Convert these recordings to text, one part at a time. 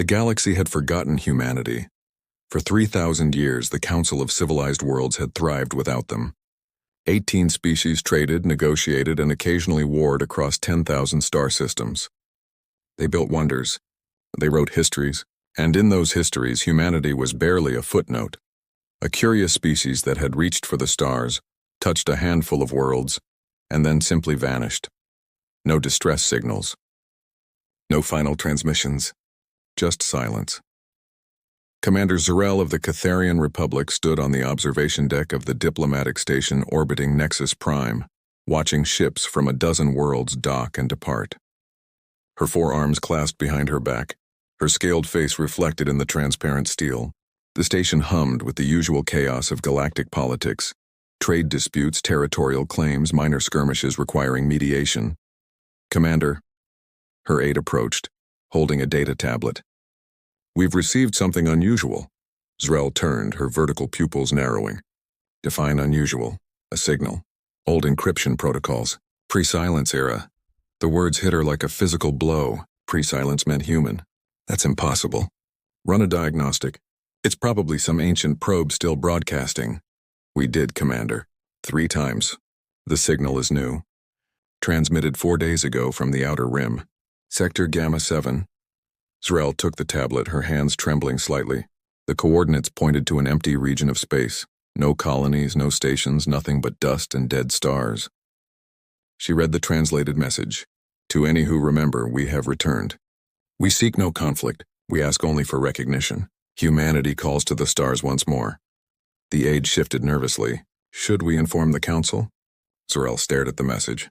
The galaxy had forgotten humanity. For 3,000 years, the Council of Civilized Worlds had thrived without them. 18 species traded, negotiated, and occasionally warred across 10,000 star systems. They built wonders. They wrote histories, and in those histories, humanity was barely a footnote. A curious species that had reached for the stars, touched a handful of worlds, and then simply vanished. No distress signals. No final transmissions. Just silence. Commander Z'Rell of the Catharian Republic stood on the observation deck of the diplomatic station orbiting Nexus Prime, watching ships from a dozen worlds dock and depart. Her forearms clasped behind her back, her scaled face reflected in the transparent steel. The station hummed with the usual chaos of galactic politics, trade disputes, territorial claims, minor skirmishes requiring mediation. Commander. Her aide approached, holding a data tablet. We've received something unusual. Z'Rell turned, her vertical pupils narrowing. Define unusual. A signal. Old encryption protocols. Pre-silence era. The words hit her like a physical blow. Pre-silence meant human. That's impossible. Run a diagnostic. It's probably some ancient probe still broadcasting. We did, Commander. 3 times. The signal is new. Transmitted 4 days ago from the outer rim. Sector Gamma 7. Z'Rell took the tablet, her hands trembling slightly. The coordinates pointed to an empty region of space. No colonies, no stations, nothing but dust and dead stars. She read the translated message. To any who remember, we have returned. We seek no conflict. We ask only for recognition. Humanity calls to the stars once more. The aide shifted nervously. Should we inform the Council? Z'Rell stared at the message.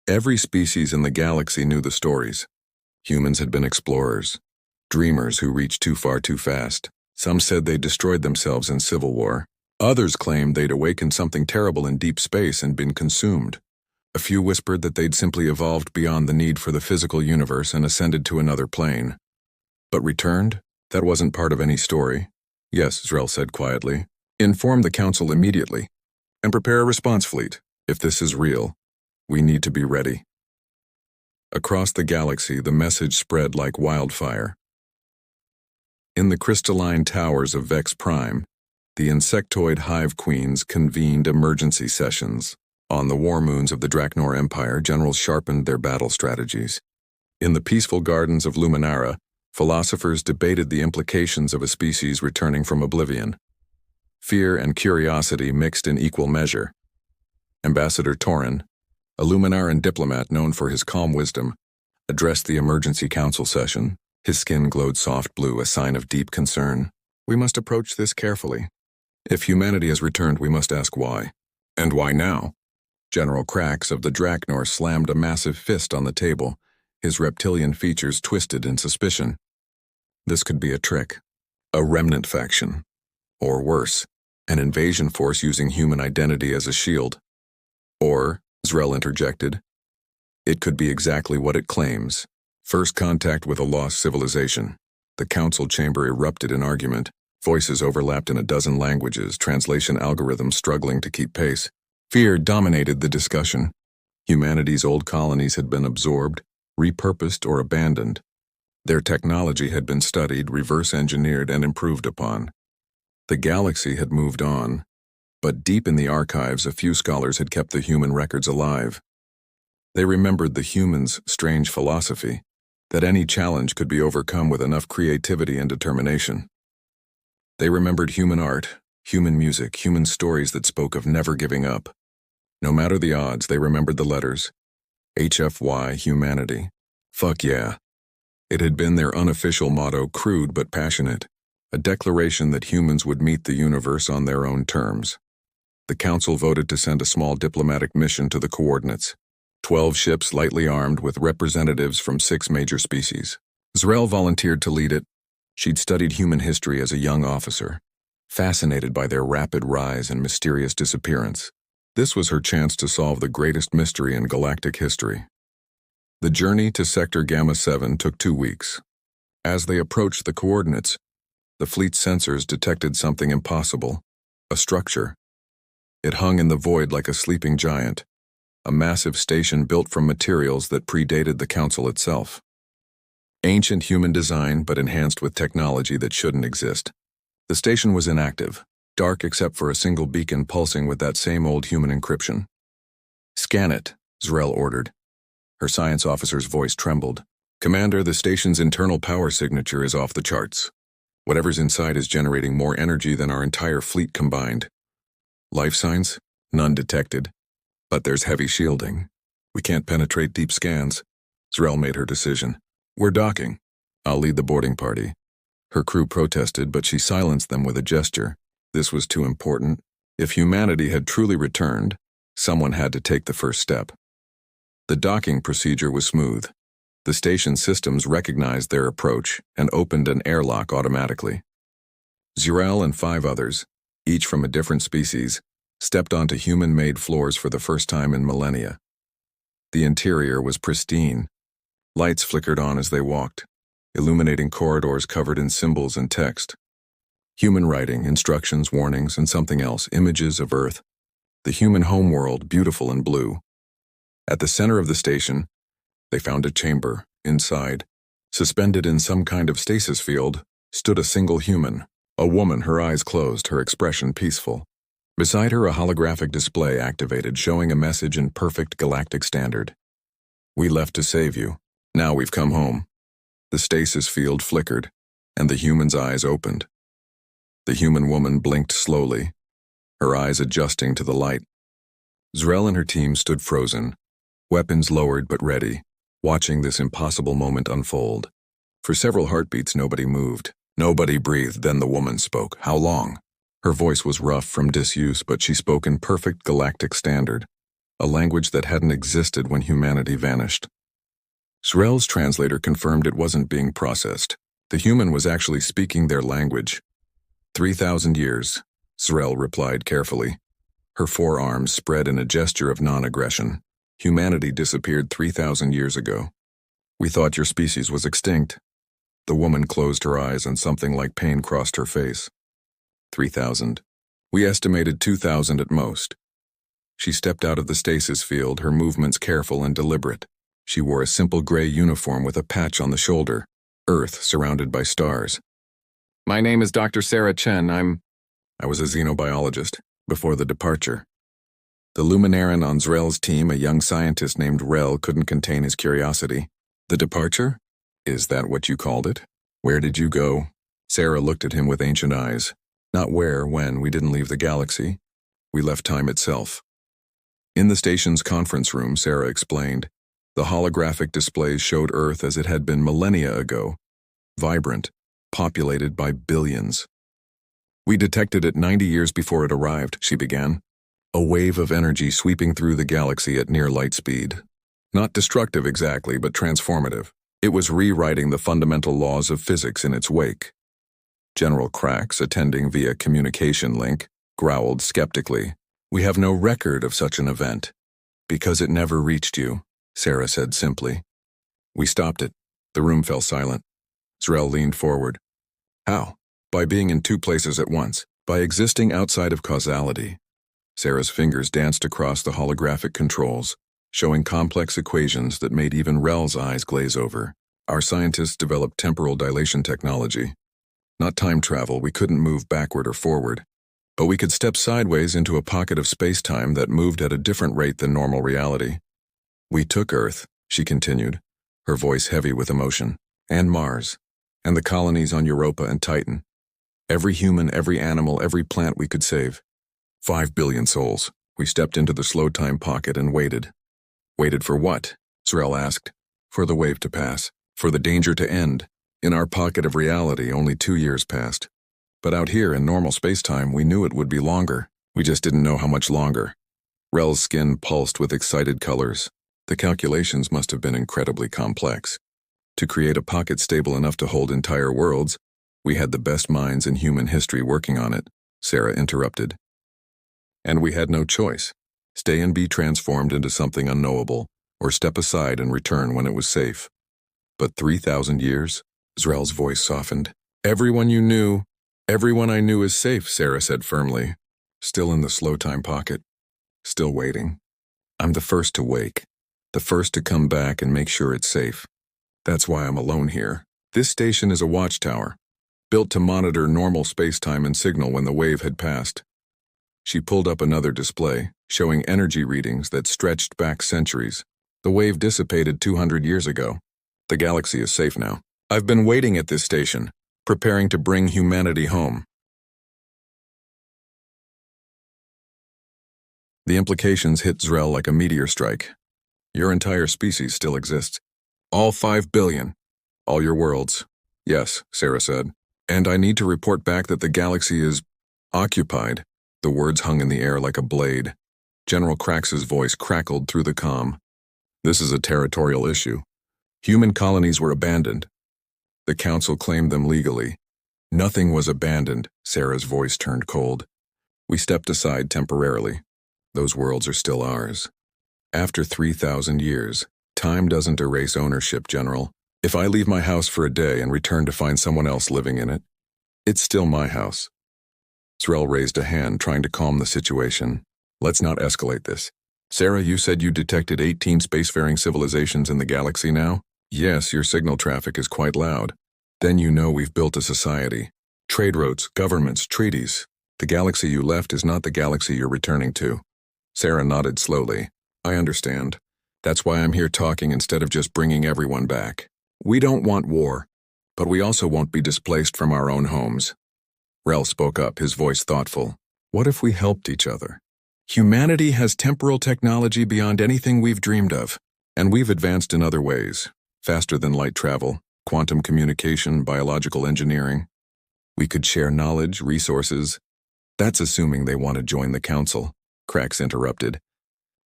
Every species in the galaxy knew the stories. Humans had been explorers, dreamers who reached too far too fast. Some said they destroyed themselves in civil war. Others claimed they'd awakened something terrible in deep space and been consumed. A few whispered that they'd simply evolved beyond the need for the physical universe and ascended to another plane. But returned? That wasn't part of any story. Yes, Z'Rell said quietly. Inform the Council immediately, and prepare a response fleet. If this is real, we need to be ready. Across the galaxy, the message spread like wildfire. In the crystalline towers of Vex Prime, the insectoid hive queens convened emergency sessions. On the war moons of the Draknor Empire, generals sharpened their battle strategies. In the peaceful gardens of Luminara, philosophers debated the implications of a species returning from oblivion. Fear and curiosity mixed in equal measure. Ambassador Torin, a Luminaran diplomat known for his calm wisdom, addressed the emergency council session. His skin glowed soft blue, a sign of deep concern. We must approach this carefully. If humanity has returned, we must ask why. And why now? General Krax of the Draknor slammed a massive fist on the table, his reptilian features twisted in suspicion. This could be a trick. A remnant faction. Or worse, an invasion force using human identity as a shield. Or, Z'Rell interjected, it could be exactly what it claims. First contact with a lost civilization. The council chamber erupted in argument. Voices overlapped in a dozen languages, translation algorithms struggling to keep pace. Fear dominated the discussion. Humanity's old colonies had been absorbed, repurposed, or abandoned. Their technology had been studied, reverse-engineered, and improved upon. The galaxy had moved on, but deep in the archives, a few scholars had kept the human records alive. They remembered the humans' strange philosophy, that any challenge could be overcome with enough creativity and determination. They remembered human art, human music, human stories that spoke of never giving up. No matter the odds, they remembered the letters. HFY Humanity. Fuck yeah. It had been their unofficial motto, crude but passionate, a declaration that humans would meet the universe on their own terms. The Council voted to send a small diplomatic mission to the coordinates. 12 ships lightly armed with representatives from 6 major species. Z'Rell volunteered to lead it. She'd studied human history as a young officer, fascinated by their rapid rise and mysterious disappearance. This was her chance to solve the greatest mystery in galactic history. The journey to Sector Gamma 7 took 2 weeks. As they approached the coordinates, the fleet's sensors detected something impossible, a structure. It hung in the void like a sleeping giant, a massive station built from materials that predated the Council itself. Ancient human design, but enhanced with technology that shouldn't exist. The station was inactive, dark except for a single beacon pulsing with that same old human encryption. "Scan it," Zrel ordered. Her science officer's voice trembled. "Commander, the station's internal power signature is off the charts. Whatever's inside is generating more energy than our entire fleet combined. Life signs? None detected. But there's heavy shielding. We can't penetrate deep scans." Zrel made her decision. "We're docking. I'll lead the boarding party." Her crew protested, but she silenced them with a gesture. This was too important. If humanity had truly returned, someone had to take the first step. The docking procedure was smooth. The station systems recognized their approach and opened an airlock automatically. Zrel and 5 others, each from a different species, stepped onto human-made floors for the first time in millennia. The interior was pristine. Lights flickered on as they walked, illuminating corridors covered in symbols and text. Human writing, instructions, warnings, and something else, images of Earth. The human homeworld, beautiful and blue. At the center of the station, they found a chamber. Inside, suspended in some kind of stasis field, stood a single human, a woman, her eyes closed, her expression peaceful. Beside her, a holographic display activated, showing a message in perfect galactic standard. "We left to save you. Now we've come home." The stasis field flickered, and the human's eyes opened. The human woman blinked slowly, her eyes adjusting to the light. Zrel and her team stood frozen, weapons lowered but ready, watching this impossible moment unfold. For several heartbeats, nobody moved. Nobody breathed. Then the woman spoke. "How long?" Her voice was rough from disuse, but she spoke in perfect galactic standard, a language that hadn't existed when humanity vanished. Zrel's translator confirmed it wasn't being processed. The human was actually speaking their language. 3,000 years, Zrel replied carefully. Her forearms spread in a gesture of non-aggression. "Humanity disappeared 3,000 years ago. We thought your species was extinct." The woman closed her eyes and something like pain crossed her face. 3,000. We estimated 2,000 at most. She stepped out of the stasis field, her movements careful and deliberate. She wore a simple gray uniform with a patch on the shoulder, Earth surrounded by stars. "My name is Dr. Sarah Chen. I was a xenobiologist before the departure." The Luminaran on Zrel's team, a young scientist named Rel, couldn't contain his curiosity. "The departure? Is that what you called it? Where did you go?" Sarah looked at him with ancient eyes. "Not where, when, we didn't leave the galaxy. We left time itself." In the station's conference room, Sarah explained. The holographic displays showed Earth as it had been millennia ago, vibrant, populated by billions. "We detected it 90 years before it arrived," she began. "A wave of energy sweeping through the galaxy at near light speed. Not destructive exactly, but transformative. It was rewriting the fundamental laws of physics in its wake." General Krax, attending via communication link, growled skeptically. "We have no record of such an event." "Because it never reached you," Sarah said simply. "We stopped it." The room fell silent. Zrel leaned forward. "How?" "By being in 2 places at once. By existing outside of causality." Sarah's fingers danced across the holographic controls, showing complex equations that made even Rel's eyes glaze over. "Our scientists developed temporal dilation technology. Not time travel, we couldn't move backward or forward. But we could step sideways into a pocket of space-time that moved at a different rate than normal reality. We took Earth," she continued, her voice heavy with emotion, "and Mars, and the colonies on Europa and Titan. Every human, every animal, every plant we could save. 5 billion souls." We stepped into the slow-time pocket and waited. "Waited for what?" Zrel asked. "For the wave to pass. For the danger to end. In our pocket of reality, only 2 years passed. But out here in normal space-time, we knew it would be longer. We just didn't know how much longer." Rel's skin pulsed with excited colors. The calculations must have been incredibly complex. To create a pocket stable enough to hold entire worlds, we had the best minds in human history working on it, Sarah interrupted. And we had no choice. Stay and be transformed into something unknowable, or step aside and return when it was safe. But 3,000 years? Zrel's voice softened. "Everyone you knew, everyone I knew is safe," Sarah said firmly. Still in the slow-time pocket. Still waiting. "I'm the first to wake. The first to come back and make sure it's safe." That's why I'm alone here. This station is a watchtower, built to monitor normal spacetime and signal when the wave had passed. She pulled up another display, showing energy readings that stretched back centuries. The wave dissipated 200 years ago. The galaxy is safe now. I've been waiting at this station, preparing to bring humanity home. The implications hit Zrel like a meteor strike. Your entire species still exists. All 5 billion. All your worlds. Yes, Sarah said. And I need to report back that the galaxy is occupied. The words hung in the air like a blade. General Krax's voice crackled through the comm. This is a territorial issue. Human colonies were abandoned. The Council claimed them legally. Nothing was abandoned, Sarah's voice turned cold. We stepped aside temporarily. Those worlds are still ours. After 3,000 years, time doesn't erase ownership, General. If I leave my house for a day and return to find someone else living in it, it's still my house. Zrel raised a hand, trying to calm the situation. Let's not escalate this. Sarah, you said you detected 18 spacefaring civilizations in the galaxy now? Yes, your signal traffic is quite loud. Then you know we've built a society. Trade routes, governments, treaties. The galaxy you left is not the galaxy you're returning to. Sarah nodded slowly. I understand. That's why I'm here talking instead of just bringing everyone back. We don't want war, but we also won't be displaced from our own homes. Rel spoke up, his voice thoughtful. What if we helped each other? Humanity has temporal technology beyond anything we've dreamed of, and we've advanced in other ways, faster than light travel, quantum communication, biological engineering. We could share knowledge, resources. That's assuming they want to join the Council, Krax interrupted.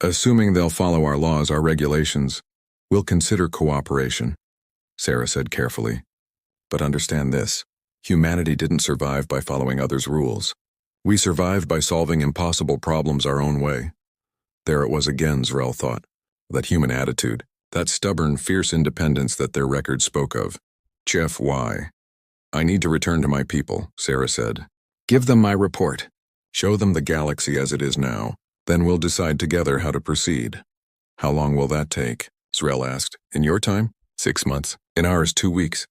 Assuming they'll follow our laws, our regulations, we'll consider cooperation, Sarah said carefully. But understand this, humanity didn't survive by following others' rules. We survived by solving impossible problems our own way. There it was again, Zrel thought. That human attitude, that stubborn, fierce independence that their records spoke of. HFY. I need to return to my people, Sarah said. Give them my report. Show them the galaxy as it is now. Then we'll decide together how to proceed. How long will that take? Zrel asked. In your time? 6 months. In ours, 2 weeks.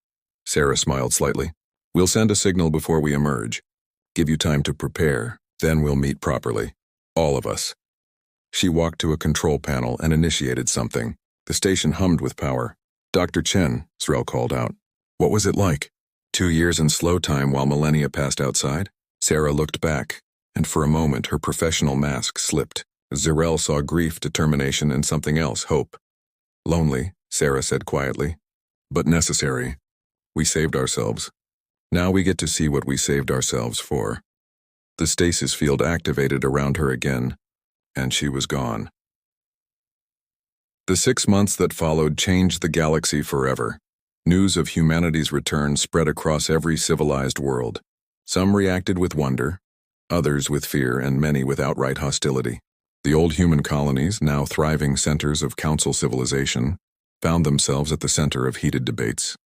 Sarah smiled slightly. We'll send a signal before we emerge. Give you time to prepare. Then we'll meet properly. All of us. She walked to a control panel and initiated something. The station hummed with power. Dr. Chen, Zrel called out. What was it like? 2 years in slow time while millennia passed outside? Sarah looked back, and for a moment her professional mask slipped. Zrel saw grief, determination, and something else, hope. Lonely, Sarah said quietly, but necessary. We saved ourselves. Now we get to see what we saved ourselves for. The stasis field activated around her again, and she was gone. The 6 months that followed changed the galaxy forever. News of humanity's return spread across every civilized world. Some reacted with wonder, others with fear, and many with outright hostility. The old human colonies, now thriving centers of Council civilization, found themselves at the center of heated debates.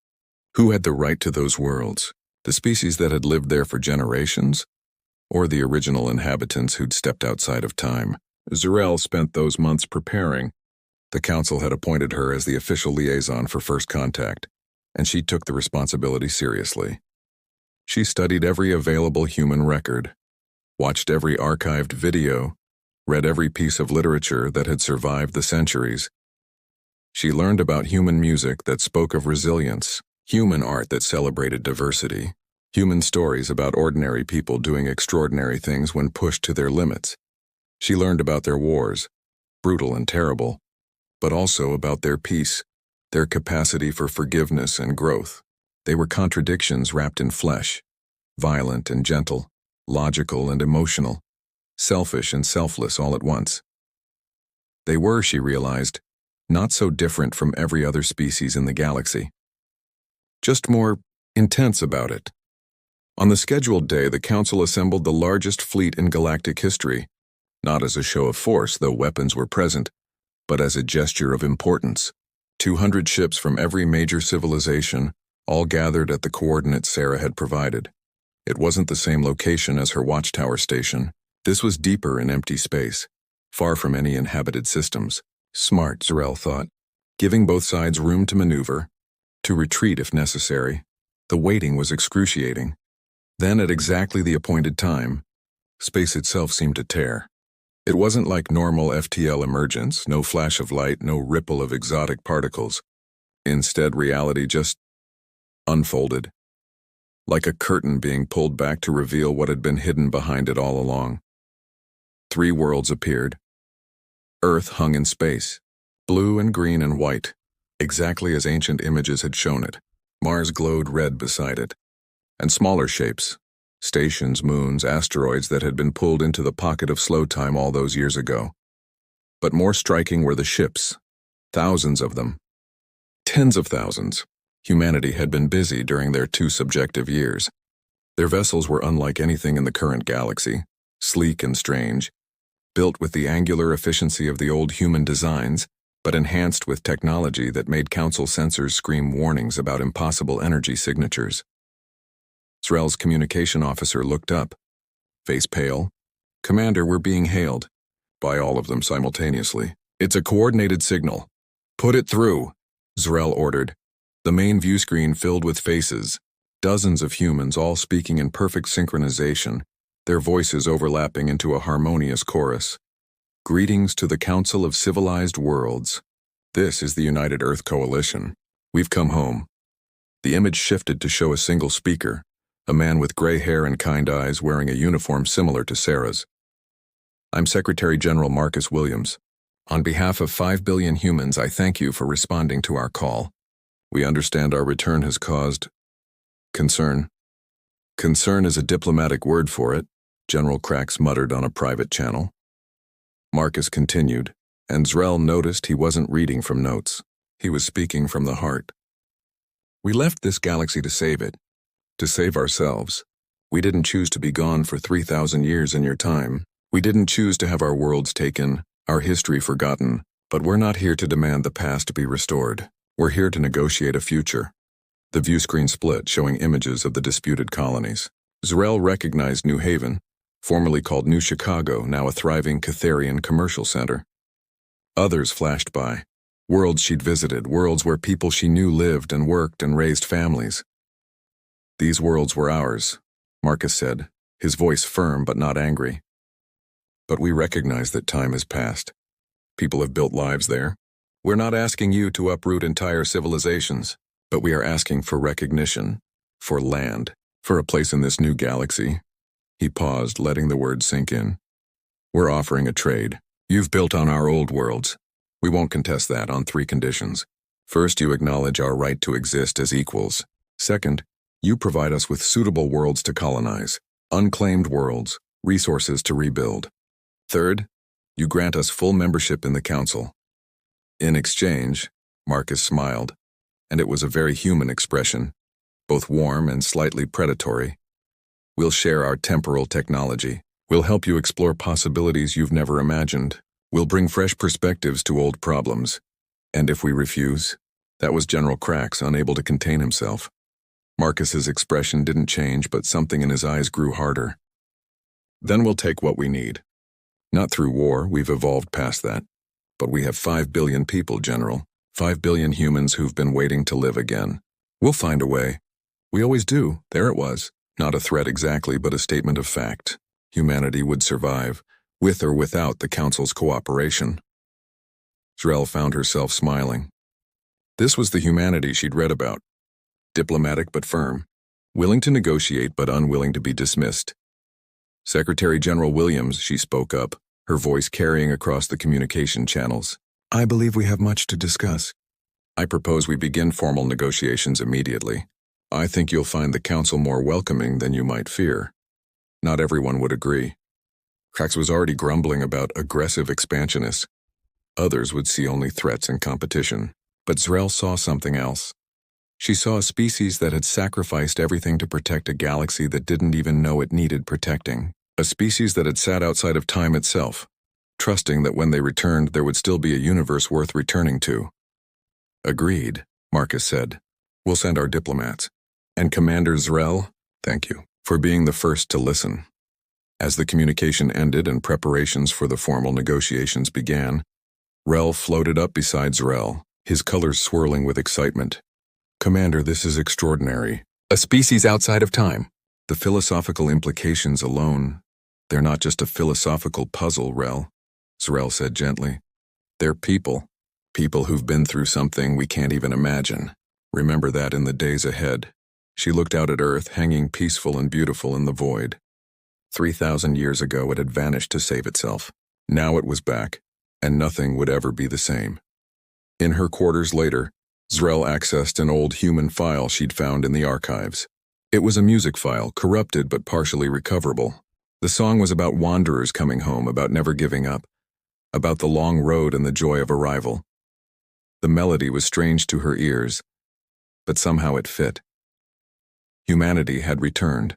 Who had the right to those worlds? The species that had lived there for generations? Or the original inhabitants who'd stepped outside of time? Zrel spent those months preparing. The Council had appointed her as the official liaison for First Contact, and she took the responsibility seriously. She studied every available human record, watched every archived video, read every piece of literature that had survived the centuries. She learned about human music that spoke of resilience, human art that celebrated diversity, human stories about ordinary people doing extraordinary things when pushed to their limits. She learned about their wars, brutal and terrible, but also about their peace, their capacity for forgiveness and growth. They were contradictions wrapped in flesh, violent and gentle, logical and emotional, selfish and selfless all at once. They were, she realized, not so different from every other species in the galaxy. Just more intense about it. On the scheduled day, the Council assembled the largest fleet in galactic history, not as a show of force, though weapons were present, but as a gesture of importance. 200 ships from every major civilization, all gathered at the coordinates Sarah had provided. It wasn't the same location as her watchtower station. This was deeper in empty space, far from any inhabited systems. Smart, Zrel thought, giving both sides room to maneuver. to retreat if necessary. The waiting was excruciating. Then, at exactly the appointed time, space itself seemed to tear. It wasn't like normal FTL emergence, no flash of light, no ripple of exotic particles. Instead, reality just unfolded, like a curtain being pulled back to reveal what had been hidden behind it all along. 3 worlds appeared. Earth hung in space, blue and green and white, exactly as ancient images had shown it. Mars glowed red beside it. And smaller shapes, stations, moons, asteroids that had been pulled into the pocket of slow time all those years ago. But more striking were the ships, thousands of them. Tens of thousands. Humanity had been busy during their 2 subjective years. Their vessels were unlike anything in the current galaxy, sleek and strange, built with the angular efficiency of the old human designs, but enhanced with technology that made Council sensors scream warnings about impossible energy signatures. Zrel's communication officer looked up, face pale. "Commander, we're being hailed." By all of them simultaneously. "It's a coordinated signal. Put it through," Zrel ordered. The main view screen filled with faces, dozens of humans all speaking in perfect synchronization, their voices overlapping into a harmonious chorus. "Greetings to the Council of Civilized Worlds. This is the United Earth Coalition. We've come home." The image shifted to show a single speaker, a man with gray hair and kind eyes wearing a uniform similar to Sarah's. "I'm Secretary General Marcus Williams. On behalf of 5 billion humans, I thank you for responding to our call. We understand our return has caused concern." "Concern is a diplomatic word for it," General Krax muttered on a private channel. Marcus continued, and Zrel noticed he wasn't reading from notes. He was speaking from the heart. "We left this galaxy to save it, to save ourselves. We didn't choose to be gone for 3,000 years in your time. We didn't choose to have our worlds taken, our history forgotten, but we're not here to demand the past be restored. We're here to negotiate a future." The view screen split, showing images of the disputed colonies. Zrel recognized New Haven, formerly called New Chicago, now a thriving Catharian commercial center. Others flashed by. Worlds she'd visited, worlds where people she knew lived and worked and raised families. "These worlds were ours," Marcus said, his voice firm but not angry. "But we recognize that time has passed. People have built lives there. We're not asking you to uproot entire civilizations, but we are asking for recognition, for land, for a place in this new galaxy." He paused, letting the words sink in. "We're offering a trade. You've built on our old worlds. We won't contest that on 3 conditions. First, you acknowledge our right to exist as equals. Second, you provide us with suitable worlds to colonize, unclaimed worlds, resources to rebuild. Third, you grant us full membership in the Council." In exchange, Marcus smiled, and it was a very human expression, both warm and slightly predatory. "We'll share our temporal technology. We'll help you explore possibilities you've never imagined. We'll bring fresh perspectives to old problems. And if we refuse?" That was General Krax, unable to contain himself. Marcus's expression didn't change, but something in his eyes grew harder. "Then we'll take what we need. Not through war, we've evolved past that. But we have 5 billion people, General. 5 billion humans who've been waiting to live again. We'll find a way. We always do. There it was. Not a threat exactly, but a statement of fact. Humanity would survive, with or without the Council's cooperation." Zrel found herself smiling. This was the humanity she'd read about. Diplomatic but firm, willing to negotiate but unwilling to be dismissed. "Secretary General Williams," she spoke up, her voice carrying across the communication channels. "I believe we have much to discuss. I propose we begin formal negotiations immediately. I think you'll find the Council more welcoming than you might fear." Not everyone would agree. Krax was already grumbling about aggressive expansionists. Others would see only threats and competition. But Zrel saw something else. She saw a species that had sacrificed everything to protect a galaxy that didn't even know it needed protecting. A species that had sat outside of time itself, trusting that when they returned there would still be a universe worth returning to. "Agreed," Marcus said. "We'll send our diplomats. And Commander Zrel, thank you for being the first to listen." As the communication ended and preparations for the formal negotiations began, Rel floated up beside Zrel, his colors swirling with excitement. Commander, this is extraordinary. A species outside of time. The philosophical implications alone, they're not just a philosophical puzzle, Rel. Z'Rel said gently. They're people. People who've been through something we can't even imagine. Remember that in the days ahead. She looked out at Earth, hanging peaceful and beautiful in the void. 3,000 years ago it had vanished to save itself. Now it was back, and nothing would ever be the same. In her quarters later, Z'Rel accessed an old human file she'd found in the archives. It was a music file, corrupted but partially recoverable. The song was about wanderers coming home, about never giving up, about the long road and the joy of arrival. The melody was strange to her ears, but somehow it fit. Humanity had returned.